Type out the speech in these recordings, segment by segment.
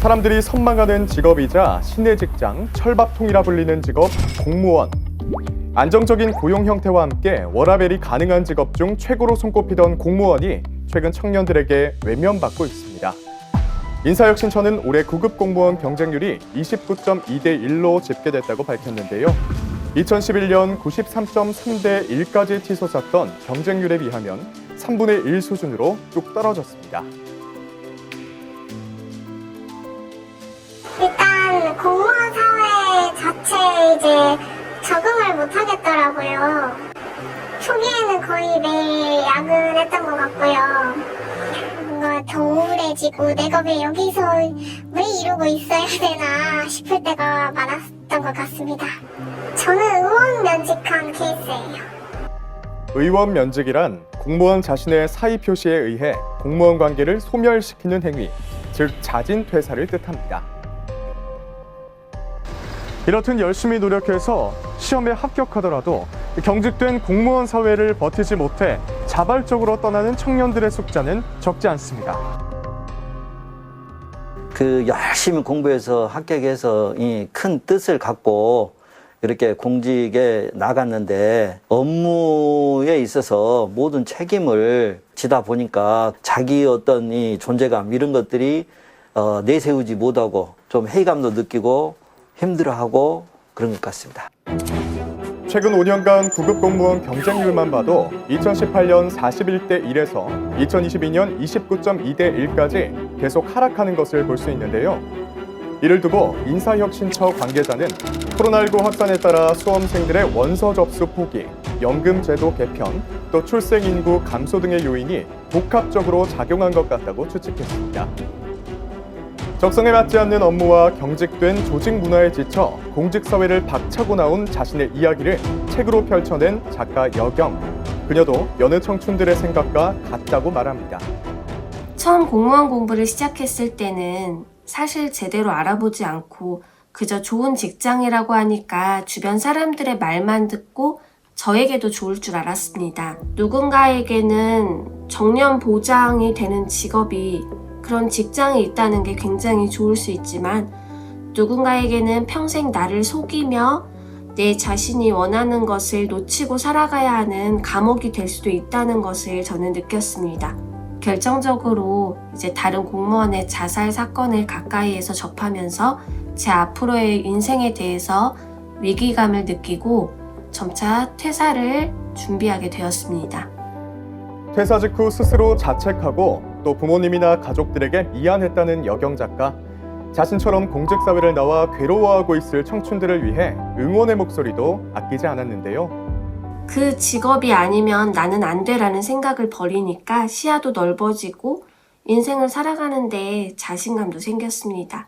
사람들이 선망하는 직업이자 신의 직장, 철밥통이라 불리는 직업, 공무원. 안정적인 고용 형태와 함께 워라밸이 가능한 직업 중 최고로 손꼽히던 공무원이 최근 청년들에게 외면받고 있습니다. 인사혁신처는 올해 9급 공무원 경쟁률이 29.2대 1로 집계됐다고 밝혔는데요. 2011년 93.3대 1까지 치솟았던 경쟁률에 비하면 3분의 1 수준으로 뚝 떨어졌습니다. 일단 공무원 사회 자체에 이제 적응을 못 하겠더라고요. 초기에는 거의 매일 야근했던 것 같고요. 뭔가 더 우울해지고 내가 왜 여기서 왜 이러고 있어야 되나 싶을 때가 많았던 것 같습니다. 저는 의원 면직한 케이스예요. 의원 면직이란 공무원 자신의 사의 표시에 의해 공무원 관계를 소멸시키는 행위, 즉 자진 퇴사를 뜻합니다. 이렇듯 열심히 노력해서 시험에 합격하더라도 경직된 공무원 사회를 버티지 못해 자발적으로 떠나는 청년들의 숫자는 적지 않습니다. 열심히 공부해서 합격해서 이 큰 뜻을 갖고 이렇게 공직에 나갔는데 업무에 있어서 모든 책임을 지다 보니까 자기 어떤 이 존재감 이런 것들이 내세우지 못하고 좀 회의감도 느끼고 힘들어하고 그런 것 같습니다. 최근 5년간 9급 공무원 경쟁률만 봐도 2018년 41대 1에서 2022년 29.2대 1까지 계속 하락하는 것을 볼 수 있는데요. 이를 두고 인사혁신처 관계자는 코로나19 확산에 따라 수험생들의 원서 접수 포기, 연금 제도 개편, 또 출생 인구 감소 등의 요인이 복합적으로 작용한 것 같다고 추측했습니다. 적성에 맞지 않는 업무와 경직된 조직 문화에 지쳐 공직사회를 박차고 나온 자신의 이야기를 책으로 펼쳐낸 작가 여경. 그녀도 여느 청춘들의 생각과 같다고 말합니다. 처음 공무원 공부를 시작했을 때는 사실 제대로 알아보지 않고 그저 좋은 직장이라고 하니까 주변 사람들의 말만 듣고 저에게도 좋을 줄 알았습니다. 누군가에게는 정년 보장이 되는 직업이 그런 직장이 있다는 게 굉장히 좋을 수 있지만 누군가에게는 평생 나를 속이며 내 자신이 원하는 것을 놓치고 살아가야 하는 감옥이 될 수도 있다는 것을 저는 느꼈습니다. 결정적으로 이제 다른 공무원의 자살 사건을 가까이에서 접하면서 제 앞으로의 인생에 대해서 위기감을 느끼고 점차 퇴사를 준비하게 되었습니다. 퇴사 직후 스스로 자책하고 또 부모님이나 가족들에게 미안했다는 여경 작가. 자신처럼 공직사회를 나와 괴로워하고 있을 청춘들을 위해 응원의 목소리도 아끼지 않았는데요. 그 직업이 아니면 나는 안 돼라는 생각을 버리니까 시야도 넓어지고 인생을 살아가는데 자신감도 생겼습니다.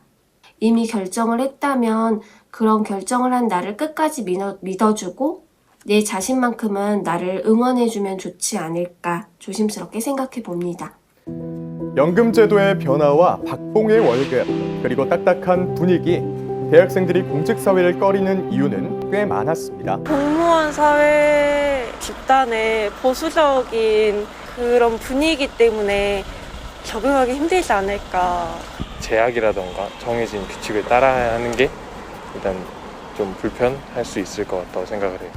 이미 결정을 했다면 그런 결정을 한 나를 끝까지 믿어주고 내 자신만큼은 나를 응원해주면 좋지 않을까 조심스럽게 생각해 봅니다. 연금제도의 변화와 박봉의 월급, 그리고 딱딱한 분위기, 대학생들이 공직사회를 꺼리는 이유는 꽤 많았습니다. 공무원 사회 집단의 보수적인 그런 분위기 때문에 적응하기 힘들지 않을까. 제약이라던가 정해진 규칙을 따라야 하는 게 일단 좀 불편할 수 있을 것 같다고 생각을 해요.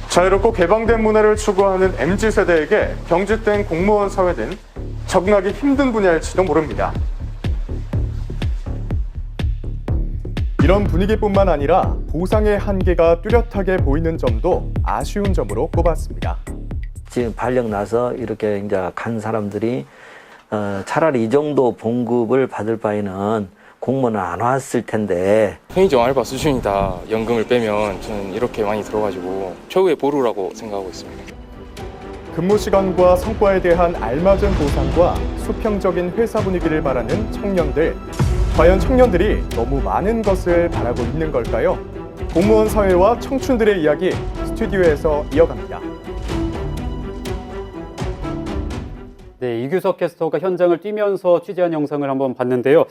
자유롭고 개방된 문화를 추구하는 MZ세대에게 경직된 공무원 사회는 적응하기 힘든 분야일지도 모릅니다. 이런 분위기뿐만 아니라 보상의 한계가 뚜렷하게 보이는 점도 아쉬운 점으로 꼽았습니다. 지금 발령 나서 이렇게 이제 간 사람들이 차라리 이 정도 봉급을 받을 바에는 공무원은 안 왔을 텐데. 편의점 알바 수준이다 연금을 빼면 저는 이렇게 많이 들어가지고 최후의 보루라고 생각하고 있습니다. 근무 시간과 성과에 대한 알맞은 보상과 수평적인 회사 분위기를 바라는 청년들. 과연 청년들이 너무 많은 것을 바라고 있는 걸까요? 공무원 사회와 청춘들의 이야기 스튜디오에서 이어갑니다. 네, 이규석 캐스터가 현장을 뛰면서 취재한 영상을 한번 봤는데요.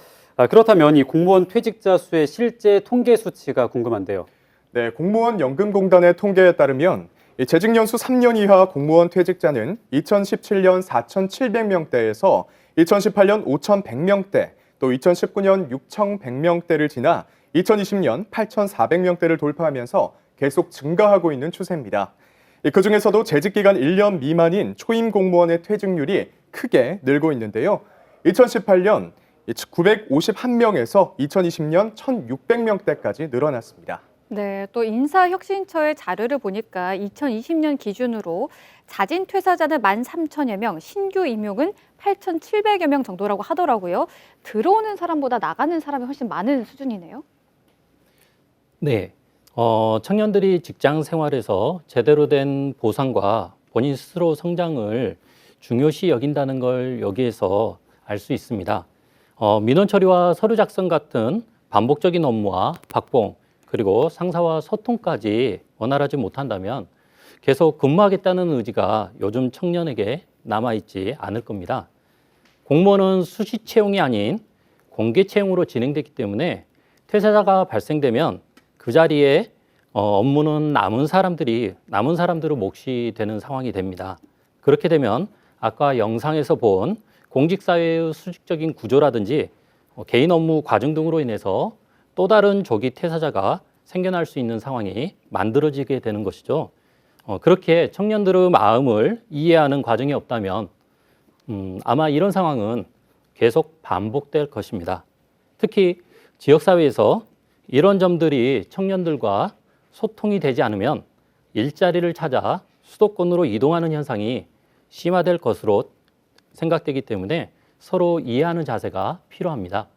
그렇다면 이 공무원 퇴직자 수의 실제 통계 수치가 궁금한데요. 네, 공무원 연금공단의 통계에 따르면 재직 연수 3년 이하 공무원 퇴직자는 2017년 4,700명대에서 2018년 5,100명대, 또 2019년 6,100명대를 지나 2020년 8,400명대를 돌파하면서 계속 증가하고 있는 추세입니다. 그중에서도 재직기간 1년 미만인 초임 공무원의 퇴직률이 크게 늘고 있는데요. 2018년 951명에서 2020년 1,600명대까지 늘어났습니다. 네, 또 인사혁신처의 자료를 보니까 2020년 기준으로 자진 퇴사자는 13,000여 명, 신규 임용은 8,700여 명 정도라고 하더라고요. 들어오는 사람보다 나가는 사람이 훨씬 많은 수준이네요. 네, 청년들이 직장 생활에서 제대로 된 보상과 본인 스스로 성장을 중요시 여긴다는 걸 여기에서 알 수 있습니다. 민원 처리와 서류 작성 같은 반복적인 업무와 박봉, 그리고 상사와 소통까지 원활하지 못한다면 계속 근무하겠다는 의지가 요즘 청년에게 남아있지 않을 겁니다. 공무원은 수시 채용이 아닌 공개 채용으로 진행됐기 때문에 퇴사자가 발생되면 그 자리에 업무는 남은 사람들로 몫이 되는 상황이 됩니다. 그렇게 되면 아까 영상에서 본 공직사회의 수직적인 구조라든지 개인 업무 과중 등으로 인해서 또 다른 조기 퇴사자가 생겨날 수 있는 상황이 만들어지게 되는 것이죠. 그렇게 청년들의 마음을 이해하는 과정이 없다면 아마 이런 상황은 계속 반복될 것입니다. 특히 지역사회에서 이런 점들이 청년들과 소통이 되지 않으면 일자리를 찾아 수도권으로 이동하는 현상이 심화될 것으로 생각되기 때문에 서로 이해하는 자세가 필요합니다.